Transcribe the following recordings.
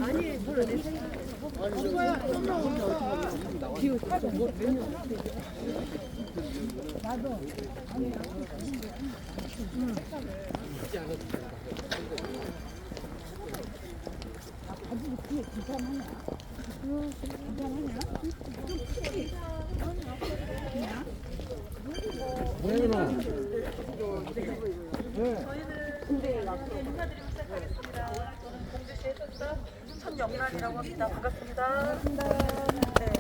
아니, 별로 내 생각. 나도. 아주 그게 괜찮하냐? 괜찮하냐? 저희는 인사드리고 시작하겠습니다. 저는 공주시 해설사 천영란이라고 합니다. 반갑습니다. 네,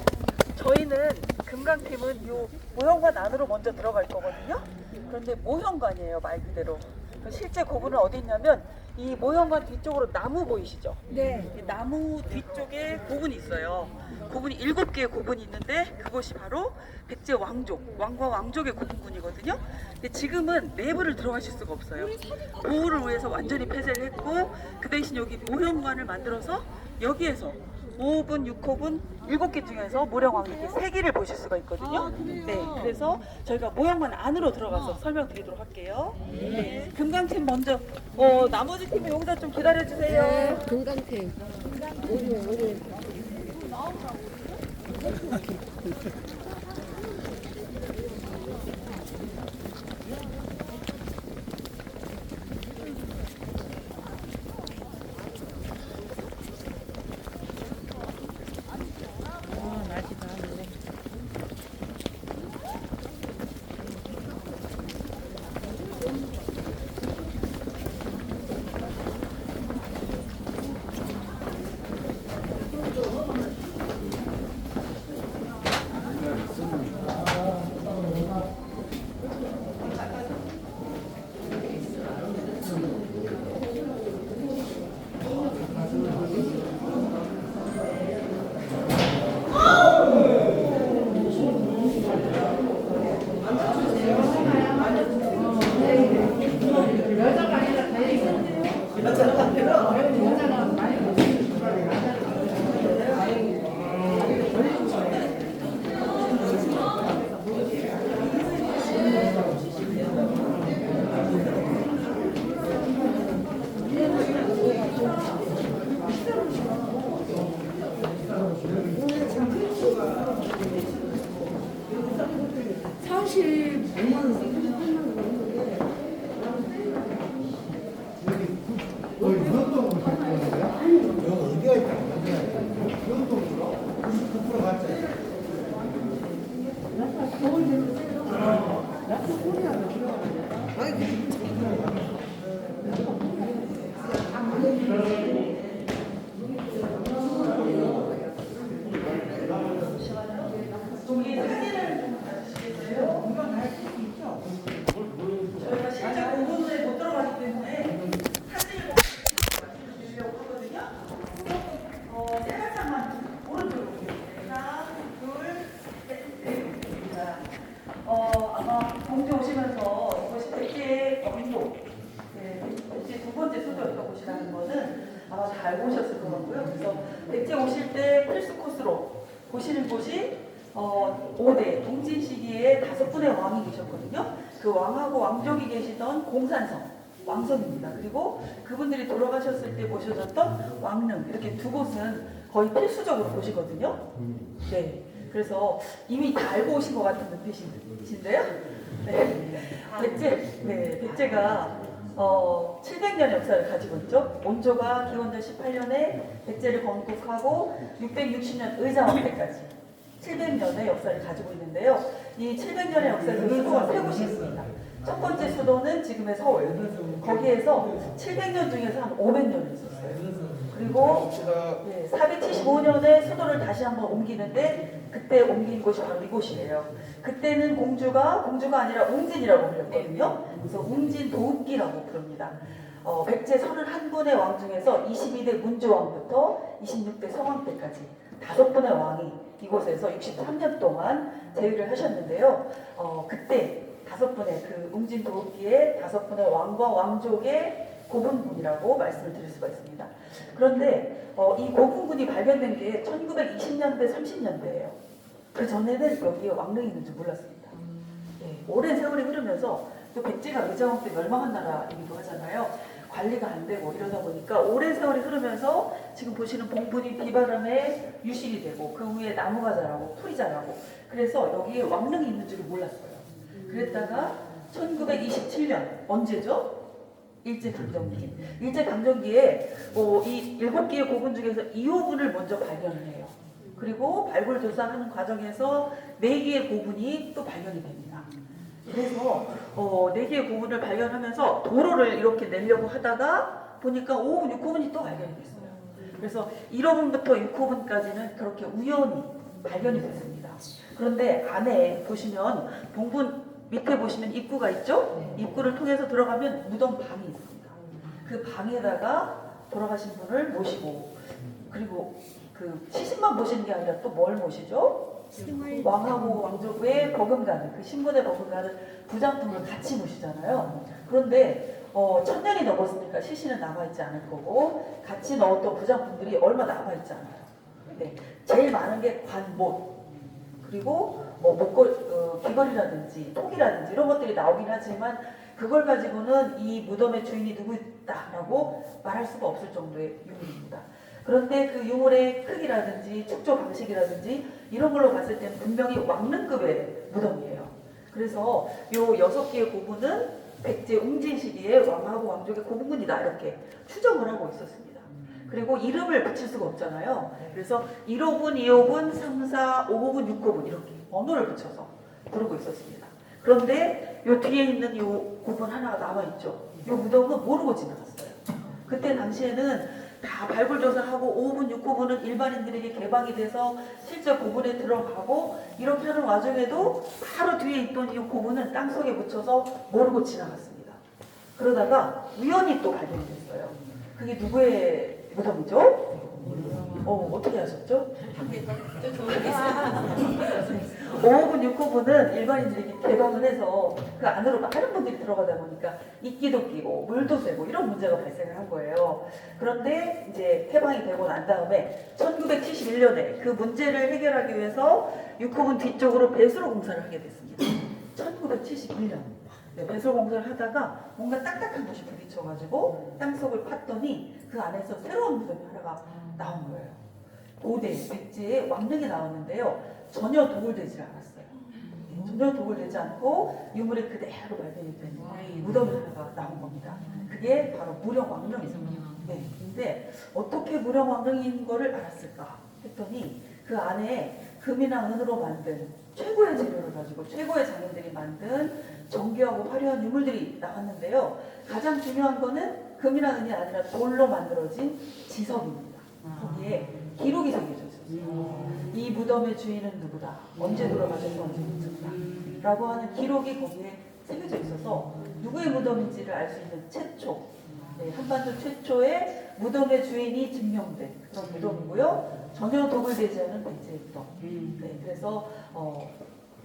저희는 금강팀은 요 모형관 안으로 먼저 들어갈 거거든요. 그런데 모형관이에요, 말 그대로. 실제 고분은 어디 있냐면 이 모형관 뒤쪽으로 나무 보이시죠? 네. 이 나무 뒤쪽에 고분이 있어요. 고분이 7개의 고분이 있는데 그것이 바로 백제 왕족, 왕과 왕족의 고분군이거든요. 근데 지금은 내부를 들어가실 수가 없어요. 보호를 위해서 완전히 폐쇄를 했고 그 대신 여기 모형관을 만들어서 여기에서 5호분, 6호분, 7개 중에서 모령왕 이렇게 3개를 보실 수가 있거든요. 네, 그래서 저희가 모형관 안으로 들어가서 설명드리도록 할게요. 네, 금강팀 먼저, 나머지 팀은 여기다 좀 기다려주세요. 금강팀. 오리. 사실 유원동으로 갈 거야? 여기 어디가 있다? 유원동으로 99% 갔잖아. 여기 사진을 좀 봐주시겠어요? 저희가 실제 고분에 못 들어가기 때문에 사진을 보여주려고 하거든요. 세 발짝만 오른쪽으로 볼게요. 하나, 둘, 셋, 넷. 아마 공주 오시면서 이것이 백제의 왕조, 백제 두 번째 수도였던 곳이라는 거는 아마 다 알고 오셨을 것 같고요. 그래서 백제 오실 때 필수 코스로 보시는 곳이 5대 동진 시기에 5분의 왕이 계셨거든요. 그 왕하고 왕족이 계시던 공산성, 왕성입니다. 그리고 그분들이 돌아가셨을 때 모셔졌던 왕릉, 이렇게 두 곳은 거의 필수적으로 보시거든요. 네. 그래서 이미 다 알고 오신 것 같은 눈빛인데요. 네. 백제가 700년의 역사를 가지고 있죠. 온조가 기원전 18년에 백제를 건국하고 660년 의자왕 때까지 700년의 역사를 가지고 있는데요. 이 700년의 역사에서 수도가 3곳이 있습니다. 첫 번째 수도는 지금의 서울. 거기에서 700년 중에서 한 500년을 있었어요. 그리고 475년에 수도를 다시 한번 옮기는데 그때 옮긴 곳이 바로 이곳이에요. 그때는 공주가 아니라 웅진이라고 불렸거든요. 그래서 웅진 도읍기라고 부릅니다. 백제 31분의 왕 중에서 22대 문조왕부터 26대 성왕 때까지 5분의 왕이 이곳에서 63년 동안 제위를 하셨는데요. 그때 5분의 그 웅진 도읍기의 5분의 왕과 왕족의 고분군이라고 말씀을 드릴 수가 있습니다. 그런데 이 고분군이 발견된 게 1920년대, 30년대예요. 그 전에는 여기에 왕릉이 있는 줄 몰랐습니다. 네, 오랜 세월이 흐르면서 또 백제가 의자왕 때 멸망한 나라이기도 하잖아요. 관리가 안 되고 이러다 보니까 오랜 세월이 흐르면서 지금 보시는 봉분이 비바람에 유실이 되고 그 위에 나무가 자라고 풀이 자라고 그래서 여기에 왕릉이 있는 줄을 몰랐어요. 그랬다가 1927년 언제죠? 일제강점기. 일제강점기에 이 7개의 고분 중에서 2호분을 먼저 발견을 해요. 그리고 발굴 조사하는 과정에서 4개의 고분이 또 발견이 됩니다. 그래서 4개의 고분을 발견하면서 도로를 이렇게 내려고 하다가 보니까 5호분, 6호분이 또 발견이 됐어요. 그래서 1호분부터 6호분까지는 그렇게 우연히 발견이 됐습니다. 그런데 안에 보시면 봉분 밑에 보시면 입구가 있죠? 입구를 통해서 들어가면 무덤 방이 있습니다. 그 방에다가 돌아가신 분을 모시고 그리고 그 시신만 모시는 게 아니라 또 뭘 모시죠? 왕하고 왕족의 버금가는 그 신분의 버금가는 부장품을 같이 모시잖아요. 그런데 1000년이 넘었으니까 시신은 남아있지 않을 거고 같이 넣었던 부장품들이 얼마 남아있지 않아요. 네. 제일 많은 게 관못 그리고 귀걸이라든지 톡이라든지 이런 것들이 나오긴 하지만 그걸 가지고는 이 무덤의 주인이 누구다라고 말할 수가 없을 정도의 유물입니다. 그런데 그 유물의 크기라든지 축조 방식이라든지 이런 걸로 봤을 때는 분명히 왕릉급의 무덤이에요. 그래서 요 6개의 고분은 백제 웅진 시기에 왕하고 왕족의 고분군이다 이렇게 추정을 하고 있었습니다. 그리고 이름을 붙일 수가 없잖아요. 그래서 1호분, 2호분, 3, 4, 5호분, 6호분 이렇게 번호를 붙여서 부르고 있었습니다. 그런데 요 뒤에 있는 요 고분 하나가 남아있죠. 요 무덤은 모르고 지나갔어요. 그때 당시에는 다 발굴조사하고 5호분, 6호분은 일반인들에게 개방이 돼서 실제 고분에 들어가고 이렇게 하는 와중에도 바로 뒤에 있던 이 고분은 땅속에 묻혀서 모르고 지나갔습니다. 그러다가 우연히 또 발견이 됐어요. 그게 누구의 무덤이죠? 어떻게 하셨죠? 5호분, 6호분은 일반인들에게 개방을 해서 그 안으로 많은 분들이 들어가다 보니까 이끼도 끼고 물도 새고 이런 문제가 발생을 한 거예요. 그런데 이제 해방이 되고 난 다음에 1971년에 그 문제를 해결하기 위해서 6호분 뒤쪽으로 배수로 공사를 하게 됐습니다. 1971년. 네, 배수로 공사를 하다가 뭔가 딱딱한 곳이 부딪혀가지고 땅속을 팠더니 그 안에서 새로운 무덤이 하나가 나온 거예요. 5대 백제의 왕릉이 나왔는데요. 전혀 도굴되지 않았어요. 전혀 도굴되지 않고 유물이 그대로 발견이 된 무덤이 하나가 나온 겁니다. 그게 바로 무령왕릉이거든요. 네. 근데 어떻게 무령왕릉인 거를 알았을까 했더니 그 안에 금이나 은으로 만든 최고의 재료를 가지고 최고의 장인들이 만든 정교하고 화려한 유물들이 나왔는데요. 가장 중요한 거는 금이나 은이 아니라 돌로 만들어진 지석입니다. 거기에 기록이 새겨져 있었어요. 이 무덤의 주인은 누구다. 언제 돌아가셔서 언제 묻혔다. 라고 하는 기록이 거기에 새겨져 있어서 누구의 무덤인지를 알 수 있는 최초, 한반도 최초의 무덤의 주인이 증명된 그런 무덤이고요. 전혀 도굴되지 않은 백제의 무덤. 그래서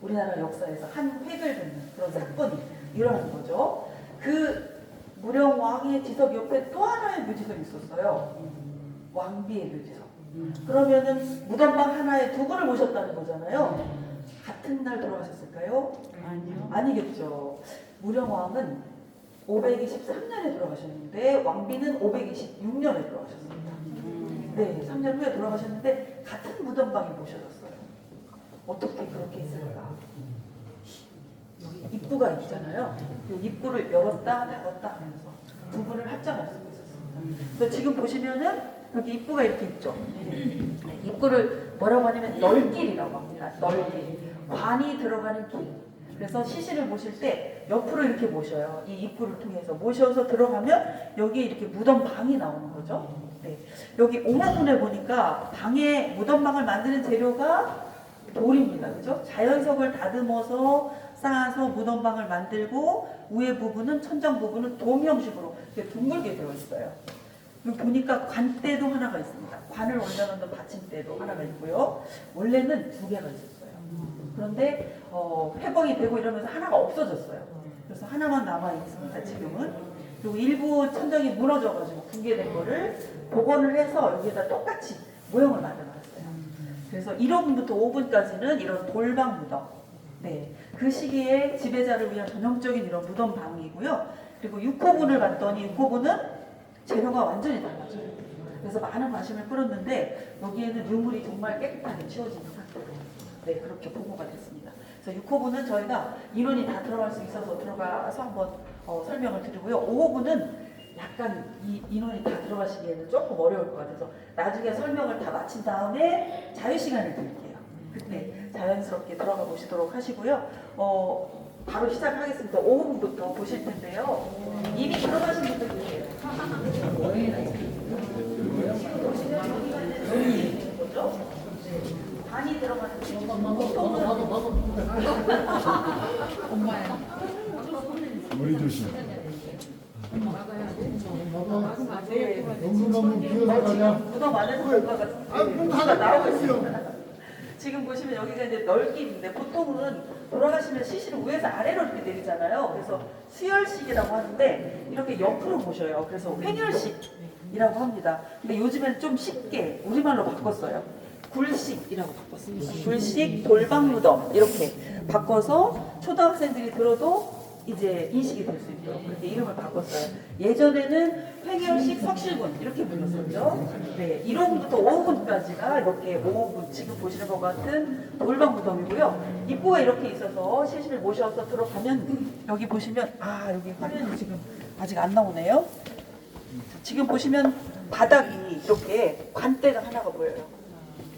우리나라 역사에서 한 획을 긋는 그런 사건이 일어난 거죠. 그 무령왕의 지석 옆에 또 하나의 묘지석이 있었어요. 왕비의 묘지석. 그러면은 무덤방 하나에 두 분을 모셨다는 거잖아요. 같은 날 돌아가셨을까요? 아니요. 아니겠죠. 무령왕은 523년에 돌아가셨는데 왕비는 526년에 돌아가셨습니다. 네, 3년 후에 돌아가셨는데 같은 무덤방에 모셔졌어요. 어떻게 그렇게 했을까? 여기 입구가 있잖아요. 이 입구를 열었다 닫았다 하면서 두 분을 합장할 수가 있었습니다. 그래서 지금 보시면은 여기 입구가 이렇게 있죠. 입구를 뭐라고 하냐면 널길이라고 합니다. 널길. 관이 들어가는 길. 그래서 시신을 모실 때 옆으로 이렇게 모셔요. 이 입구를 통해서 모셔서 들어가면 여기에 이렇게 무덤방이 나오는 거죠. 네. 여기 5호분에 보니까 방에 무덤방을 만드는 재료가 돌입니다. 그죠? 자연석을 다듬어서 쌓아서 무덤방을 만들고 위에 부분은 천장 부분은 돔 형식으로 이렇게 둥글게 되어 있어요. 여기 보니까 관대도 하나가 있습니다. 관을 올려놓는 받침대도 하나가 있고요. 원래는 2개가 있었어요. 그런데 회복이 되고 이러면서 하나가 없어졌어요. 그래서 하나만 남아 있습니다. 지금은. 그리고 일부 천정이 무너져가지고 붕괴된 거를 복원을 해서 여기에다 똑같이 모형을 만들어놨어요. 그래서 1호분부터 5분까지는 이런 돌방 무덤. 네, 그 시기에 지배자를 위한 전형적인 이런 무덤 방이고요. 그리고 6호분을 봤더니 6호분은 재료가 완전히 달라져요. 그래서 많은 관심을 끌었는데 여기에는 유물이 정말 깨끗하게 치워진 상태로 네, 그렇게 보고가 됐습니다. 그래서 6호분은 저희가 인원이 다 들어갈 수 있어서 들어가서 한번 설명을 드리고요. 5호분은 약간 이 인원이 다 들어가시기에는 조금 어려울 것 같아서 나중에 설명을 다 마친 다음에 자유시간을 드릴게요. 그때 자연스럽게 들어가 보시도록 하시고요. 바로 시작하겠습니다. 5호분부터 보실 텐데요. 이미 들어가신 분들 계세요. 거죠? 반이 들어가는 머리 조심. 너무 비어서 가냐? 무덤 안에서 뭔가가 나오고 있습니다. 지금 보시면 여기가 이제 넓게 있는데 보통은 돌아가시면 시신을 위에서 아래로 이렇게 내리잖아요. 그래서 수혈식이라고 하는데 이렇게 옆으로 보셔요. 그래서 횡혈식이라고 합니다. 근데 요즘엔 좀 쉽게 우리말로 바꿨어요. 굴식이라고 바꿨습니다. 굴식, 돌방무덤 이렇게 바꿔서 초등학생들이 들어도 이제 인식이 될 수 있도록 그렇게 이름을 바꿨어요. 예전에는 횡혈식 석실군 이렇게 불렀었죠. 네, 1호분부터 5호분까지가 이렇게 5호분 지금 보시는 것 같은 돌방무덤이고요. 입구가 이렇게 있어서 시신을 모셔서 들어가면 여기 보시면 여기 화면이 지금 아직 안 나오네요. 지금 보시면 바닥이 이렇게 관대가 하나가 보여요.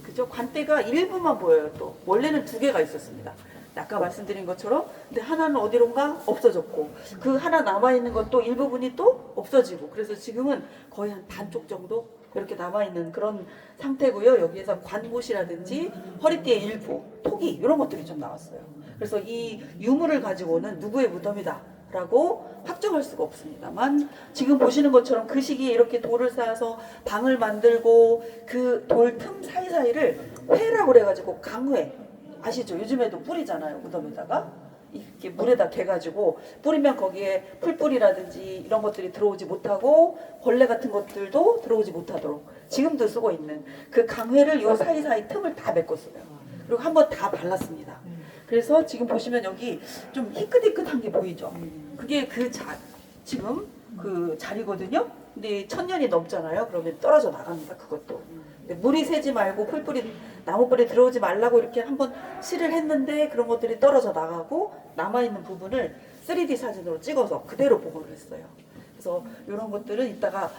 그죠? 관대가 일부만 보여요. 또 원래는 2개가 있었습니다. 아까 말씀드린 것처럼 근데 하나는 어디론가 없어졌고 그 하나 남아있는 것도 일부분이 또 없어지고 그래서 지금은 거의 한 반쪽 정도 이렇게 남아있는 그런 상태고요. 여기에서 관못이라든지 허리띠의 일부, 토기 이런 것들이 좀 나왔어요. 그래서 이 유물을 가지고는 누구의 무덤이다 라고 확정할 수가 없습니다만 지금 보시는 것처럼 그 시기에 이렇게 돌을 쌓아서 방을 만들고 그 돌 틈 사이사이를 회라고 그래가지고 강회 아시죠? 요즘에도 뿌리잖아요. 무덤에다가 이렇게 물에다 개가지고 뿌리면 거기에 풀뿌리라든지 이런 것들이 들어오지 못하고 벌레 같은 것들도 들어오지 못하도록 지금도 쓰고 있는 그 강회를 요 사이사이 틈을 다 메꿨어요. 그리고 한번 다 발랐습니다. 그래서 지금 보시면 여기 좀 희끗희끗한 게 보이죠? 그게 지금 그 자리거든요. 근데 1000년이 넘잖아요. 그러면 떨어져 나갑니다. 그것도. 물이 새지 말고 풀뿌리, 나무뿌리 들어오지 말라고 이렇게 한번 실을 했는데 그런 것들이 떨어져 나가고 남아있는 부분을 3D 사진으로 찍어서 그대로 복원을 했어요. 그래서 이런 것들은 이따가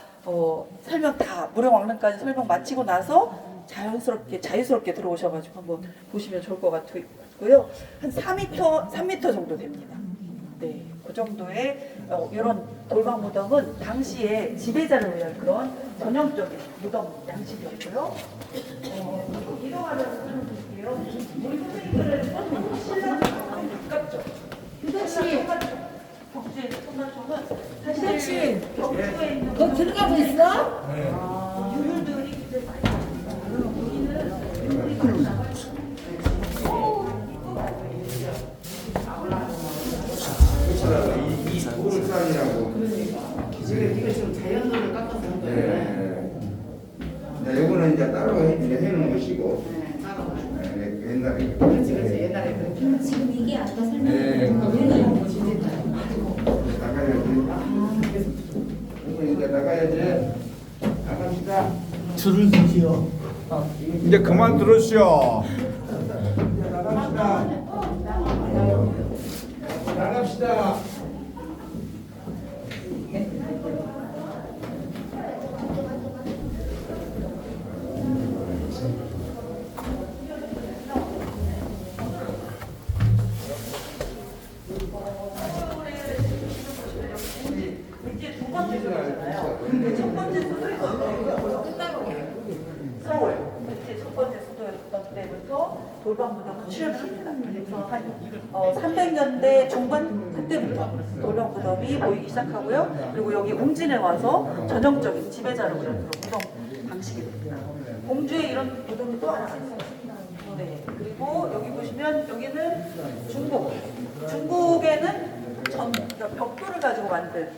설명 다 무령왕릉까지 설명 마치고 나서 자유스럽게 들어오셔가지고 한번 보시면 좋을 것 같고요. 한 3m 정도 됩니다. 네, 그 정도의 이런 돌방 무덤은 당시에 지배자를 위한 그런 전형적인 무덤 양식이었고요. 이동하려고 설명드릴게요. 우리 선생님들은 신라랑 가깝죠. 유덕씨, 격주의 손난총은 사실 유덕씨, 격주에 있는 너 들어가고 있어? 유물들이 굉장히 많이 나옵니다. 여기는 유물이 많이 이 고름산이라고. 이거 지금 자연도를 깎아서 한 거예요. 네. 요거는 이제 따로 해놓은 것이고. 네, 따로. 네, 옛날에. 그렇지, 옛날에 그렇게. 지금 이게 아까 네. 설명한 거. 나가야지. 이거 이제 나가야지. 나갑시다. 줄을 서시오. 이제 그만 들으시오. 이제 나갑시다. 나갑시다. 이제 두 번째 수도잖아요. 근데 첫 번째 수도에서 서울. 이제 첫 번째 수도였던 때부터 돌방무덤은 출연을 합니다. 그래서 한 300년대 중반 그때부터 돌방무덤이 보이기 시작하고요. 그리고 여기 웅진에 와서 전형적인 지배자로 그런 무덤 방식이 됩니다. 공주에 이런 무덤이 또 하나 있어요. 네. 그리고 그리고 여기 보시면 여기는 중국. 중국에는 그러니까 벽돌을 가지고 만든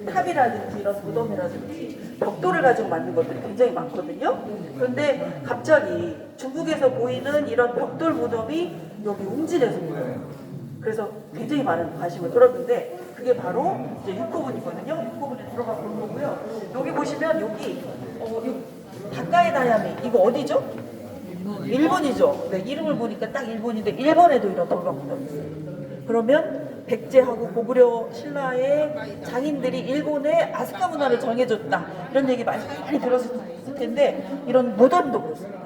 탑이라든지 이런 무덤이라든지 벽돌을 가지고 만든 것들이 굉장히 많거든요. 그런데 갑자기 중국에서 보이는 이런 벽돌 무덤이 여기 웅진에서 보여요. 그래서 굉장히 많은 관심을 끌었는데 그게 바로 이제 6호분이거든요. 6호분에 들어가 볼 거고요. 여기 보시면 여기 다카이 다야미 이거 어디죠? 일본이죠. 네, 이름을 보니까 딱 일본인데 일본에도 이런 돌방 무덤이 있어요. 그러면 백제하고 고구려 신라의 장인들이 일본의 아스카 문화를 정해줬다 이런 얘기 많이 들었을 텐데 이런 무덤도 그렇습니다.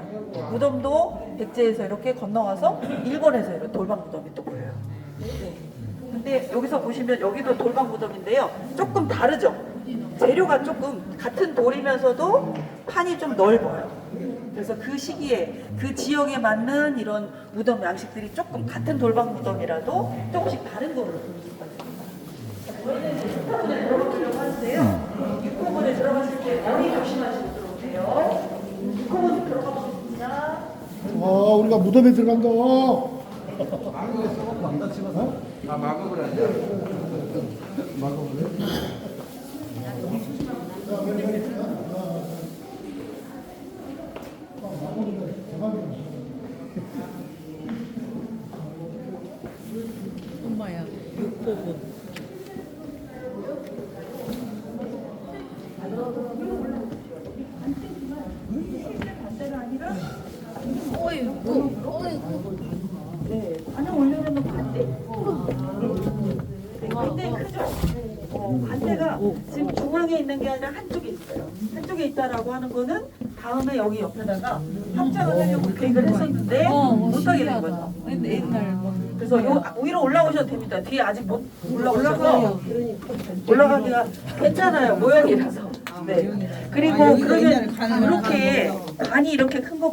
무덤도 백제에서 이렇게 건너가서 일본에서 이런 돌방 무덤이 또 보여요. 네. 근데 여기서 보시면 여기도 돌방 무덤인데요. 조금 다르죠. 재료가 조금 같은 돌이면서도 판이 좀 넓어요. 그래서 그 시기에 그 지역에 맞는 이런 무덤 양식들이 조금 같은 돌방 무덤이라도 조금씩 다른 거로 볼 수가 있습니다. 저희는 6호분에 들어가려고 하는데요. 6호분에 들어갔을 때 머리 조심하시고 들어오세요. 6호분 들어가 보겠습니다. 우리가 무덤에 들어간다. 아, 마법을 한다. 엄마야 6호분 네, 반을 올려놓으면 반대. 굉장히 크죠? 반대가 지금 중앙에 있는 게 아니라 한쪽에 있어요. 한쪽에 있다라고 하는 거는 다음에 여기 옆에다가 확장을 하려고 계획을 했었는데 못하게 된 거죠. 그래서 위로 올라오셔도 됩니다. 뒤에 아직 못 올라오셔서 올라가기가 괜찮아요. 모양이라서. 네. 그리고 그러면 이렇게 관이 이렇게 큰 거,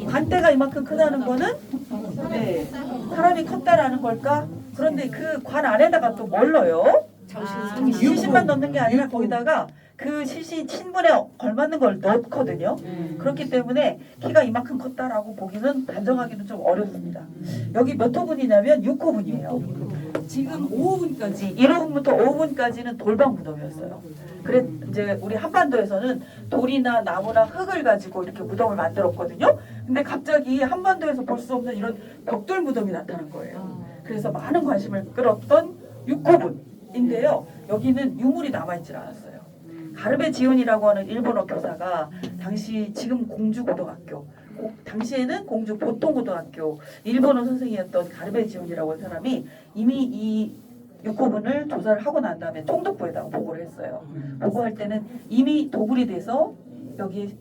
관대가 이만큼 크다는 거는 네, 사람이 컸다라는 걸까? 그런데 그 관 안에다가 또 뭘 넣어요? 시신만 넣는 게 아니라 거기다가 그 시신 신분에 걸맞는 걸 넣거든요. 그렇기 때문에 키가 이만큼 컸다라고 보기는 단정하기는 좀 어렵습니다. 여기 몇 호분이냐면 6호분이에요. 지금 5호분까지 1호분부터 5호분까지는 돌방 무덤이었어요. 그래 이제 우리 한반도에서는 돌이나 나무나 흙을 가지고 이렇게 무덤을 만들었거든요. 근데 갑자기 한반도에서 볼 수 없는 이런 벽돌 무덤이 나타난 거예요. 그래서 많은 관심을 끌었던 6호분인데요. 여기는 유물이 남아있질 않았어요. 가르베 지온이라고 하는 일본어 교사가 당시 지금 공주고등학교, 당시에는 공주 보통고등학교 일본어 선생이었던 가르베 지온이라고 하는 사람이 이미 이 6호분을 조사를 하고 난 다음에 총독부에다가 보고를 했어요. 보고할 때는 이미 도굴이 돼서 여기에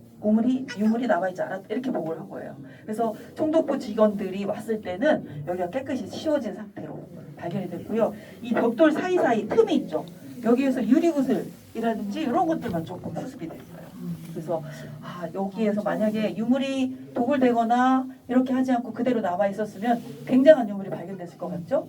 유물이 남아있지 않았다 이렇게 보고를 한 거예요. 그래서 총독부 직원들이 왔을 때는 여기가 깨끗이 치워진 상태로 발견이 됐고요. 이 벽돌 사이사이 틈이 있죠. 여기에서 유리구슬이라든지 이런 것들만 조금 수습이 됐어요. 그래서 여기에서 만약에 유물이 도굴되거나 이렇게 하지 않고 그대로 남아 있었으면 굉장한 유물이 발견됐을 것 같죠?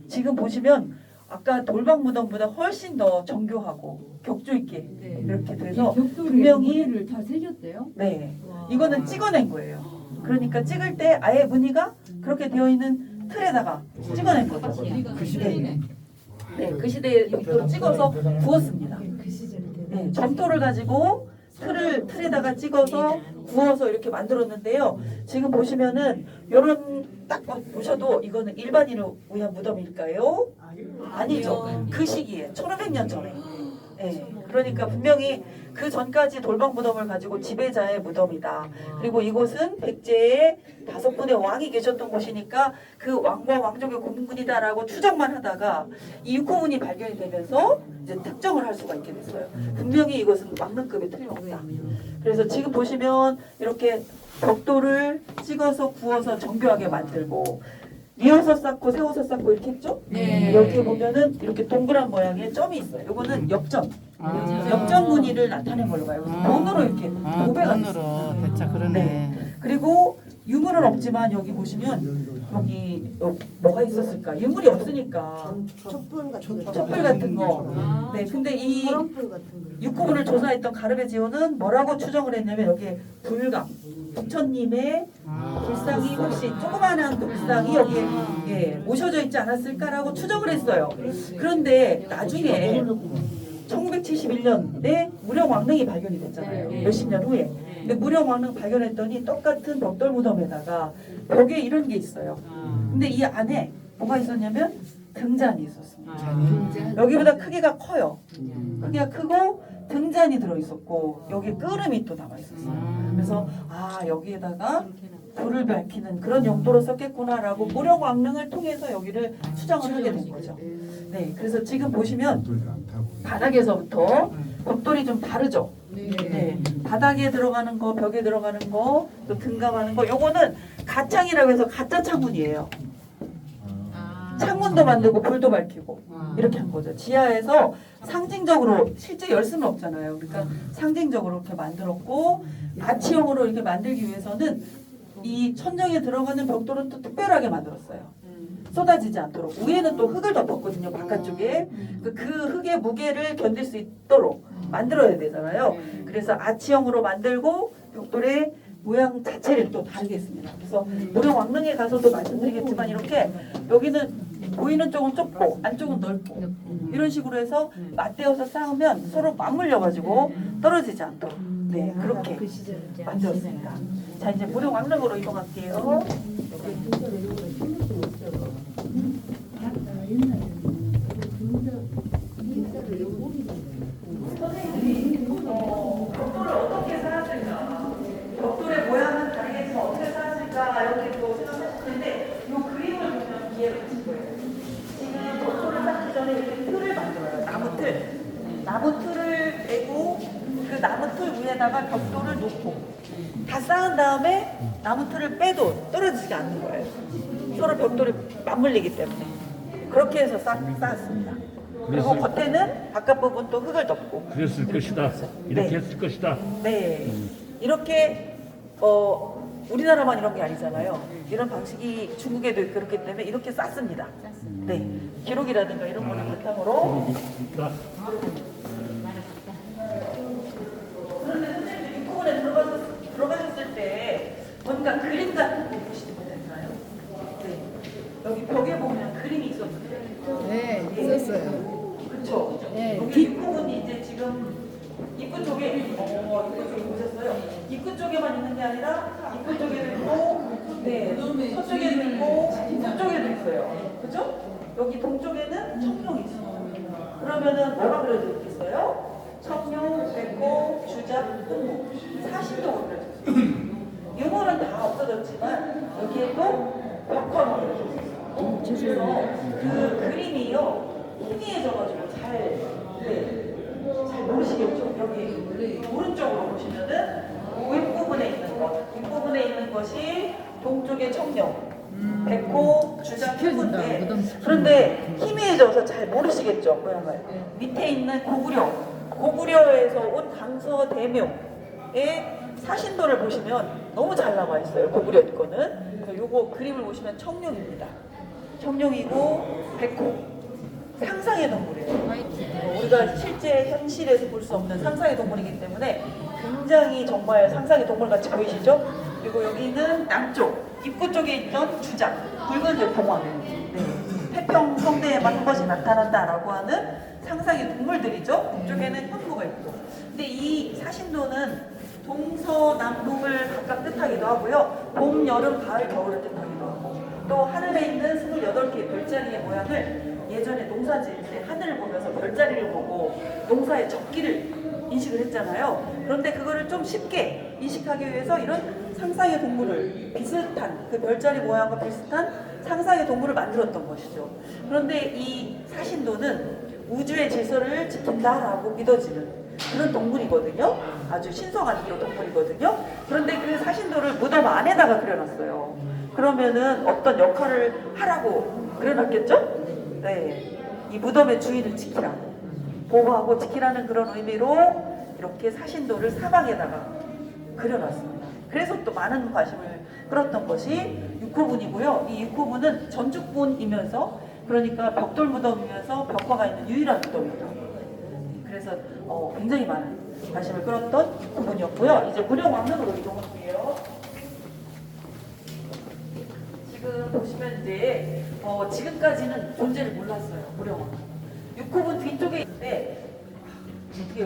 지금 보시면 아까 돌방 무덤보다 훨씬 더 정교하고 격조 있게 이렇게 돼서 분명히 다 새겼대요? 네, 이거는 찍어낸 거예요. 그러니까 찍을 때 아예 무늬가 그렇게 되어 있는 틀에다가 찍어낸 거죠. 그 시대네. 네, 그 시대에 또 찍어서 구웠습니다. 네, 점토를 가지고 틀에다가 찍어서 구워서 이렇게 만들었는데요. 지금 보시면은 이런 딱 보셔도 이거는 일반인을 위한 무덤일까요? 아니죠. 그 시기에 1500년 전에. 네, 그러니까 분명히 그 전까지 돌방 무덤을 가지고 지배자의 무덤이다. 그리고 이곳은 백제의 5분의 왕이 계셨던 곳이니까 그 왕과 왕족의 공군이다라고 추정만 하다가 이 6호문이 발견이 되면서 이제 특정을 할 수가 있게 됐어요. 분명히 이것은 왕릉급이 틀림없다. 그래서 지금 보시면 이렇게 벽돌을 찍어서 구워서 정교하게 만들고 이어서 쌓고 세워서 쌓고 이렇게 했죠? 네. 여기 보면은 이렇게 동그란 모양의 점이 있어요. 이거는 역점. 역점 무늬를 나타낸 걸로 봐요. 돈으로 이렇게 도배가 됐어요. 대차 그러네. 네. 그리고 유물은 없지만 여기 보시면 여기 뭐가 있었을까? 유물이 없으니까 촛불 같은 거. 네. 근데 이 6호분을 조사했던 가르베 지오는 뭐라고 추정을 했냐면 여기에 불감, 부처님의 돌상이 혹시 조그마한 돌상이 여기에 모셔져 있지 않았을까라고 추정을 했어요. 그런데 나중에 1971년에 무령왕릉이 발견이 됐잖아요. 몇십 년 후에. 근데 무령왕릉 발견했더니 똑같은 벽돌 무덤에다가 벽에 이런 게 있어요. 근데 이 안에 뭐가 있었냐면 등잔이 있었습니다. 여기보다 크기가 커요. 크기가 크고 등잔이 들어있었고 여기 끄름이 또 남아 있었어요. 그래서 아 여기에다가 불을 밝히는 그런 용도로 썼겠구나라고 무령왕릉을 통해서 여기를 추정을 하게 된 거죠. 네, 그래서 지금 보시면 바닥에서부터 벽돌이 좀 다르죠. 네, 바닥에 들어가는 거, 벽에 들어가는 거, 또 등감하는 거, 요거는 가창이라고 해서 가짜 창문이에요. 창문도 만들고 불도 밝히고 이렇게 한 거죠. 지하에서 상징적으로 실제 열 수는 없잖아요. 그러니까 상징적으로 이렇게 만들었고 아치형으로 이렇게 만들기 위해서는 이 천정에 들어가는 벽돌은 또 특별하게 만들었어요. 쏟아지지 않도록. 위에는 또 흙을 덮었거든요. 바깥쪽에. 그 흙의 무게를 견딜 수 있도록 만들어야 되잖아요. 그래서 아치형으로 만들고 벽돌의 모양 자체를 또 다르게 했습니다. 그래서 무령왕릉에 가서도 말씀드리겠지만 이렇게 여기는 보이는 쪽은 좁고 안쪽은 넓고 이런 식으로 해서 맞대어서 쌓으면 서로 맞물려가지고 떨어지지 않도록 네 그렇게 만들었습니다. 자 이제 무령왕릉으로 이동할게요. 선생님이 벽돌을 어떻게 쌓았을까? 벽돌의 모양은 다르겠지만 어떻게 쌓았을까? 이렇게 또 생각하실 텐데 이 그림을 보면 이해가 되실 거예요. 지금 벽돌을 쌓기 전에 이렇게 틀을 만들어요. 나무 틀을 빼고 그 나무 틀 위에다가 벽돌을 놓고 다 쌓은 다음에 나무 틀을 빼도 떨어지지 않는 거예요. 서로 벽돌이 맞물리기 때문에 그렇게 해서 쌓았습니다. 그리고 겉에는 바깥 부분 또 흙을 덮고 그랬을 것이다. 이렇게 네. 했을 것이다. 네 이렇게 우리나라만 이런 게 아니잖아요. 이런 방식이 중국에도 있고 그렇기 때문에 이렇게 쌓습니다. 네 기록이라든가 이런 거를 바탕으로 그런데 선생님들 육군에 들어가셨을 때 뭔가 그림 같은 거 보시지 못했나요? 네 여기 벽에 보면 그림이 있었는데 네, 있었어요. 그렇죠. 네, 여기 입구분이 이제 지금 입구 쪽에 입구 쪽에 보셨어요. 입구 쪽에만 있는 게 아니라 입구 쪽에도 있고, 네, 서쪽에도 있고, 북쪽에도 있어요. 그죠? 여기 동쪽에는 청룡이 있어요. 그러면은 뭐가 그려져 있겠어요? 청룡, 백호, 주작, 홍무, 사신도가 그려져 있어요. 유물은 다 없어졌지만 여기에 또 벽화가 그려져 있어요. 그래서 그 그림이요 희미해져가지고 잘 모르시겠죠? 여기 오른쪽으로 보시면은 윗부분에 있는 것, 윗부분에 있는 것이 동쪽의 청룡, 백호, 주작, 홍무인데 그런데 희미해져서 잘 모르시겠죠? 모양을. 밑에 있는 고구려에서 온 강서대묘의 사신도를 보시면 너무 잘 나와 있어요. 고구려 거는. 그래서 요거 그림을 보시면 청룡입니다. 청룡이고 백호 상상의 동물이에요. 우리가 실제 현실에서 볼 수 없는 상상의 동물이기 때문에 굉장히 정말 상상의 동물같이 보이시죠? 그리고 여기는 남쪽 입구 쪽에 있던 주작 붉은색 봉황 네. 태평 성대에만 한 번씩 나타난다라고 하는 상상의 동물들이죠. 북쪽에는 현무가 있고 근데 이 사신도는 동서남북을 각각 뜻하기도 하고요. 봄, 여름, 가을, 겨울을 뜻하기도 하고 또 하늘에 있는 28개의 별자리의 모양을 예전에 농사 지을 때 하늘을 보면서 별자리를 보고 농사의 적기를 인식을 했잖아요. 그런데 그거를 좀 쉽게 인식하기 위해서 이런 상상의 동물을 비슷한 그 별자리 모양과 비슷한 상상의 동물을 만들었던 것이죠. 그런데 이 사신도는 우주의 질서를 지킨다라고 믿어지는 그런 동물이거든요. 아주 신성한 그런 동물이거든요. 그런데 그 사신도를 무덤 안에다가 그려놨어요. 그러면은 어떤 역할을 하라고 그려놨겠죠? 네, 이 무덤의 주인을 지키라, 보호하고 지키라는 그런 의미로 이렇게 사신도를 사방에다가 그려놨습니다. 그래서 또 많은 관심을 끌었던 것이 6호분이고요. 이 6호분은 전죽분이면서 그러니까 벽돌 무덤이면서 벽화가 있는 유일한 무덤입니다. 그래서 굉장히 많은 관심을 끌었던 6호분이었고요. 이제 무령왕릉으로 이동할게요. 보시면 이제 지금까지는 존재를 몰랐어요. 고령원. 6호분 뒤쪽에 있는데 어떻게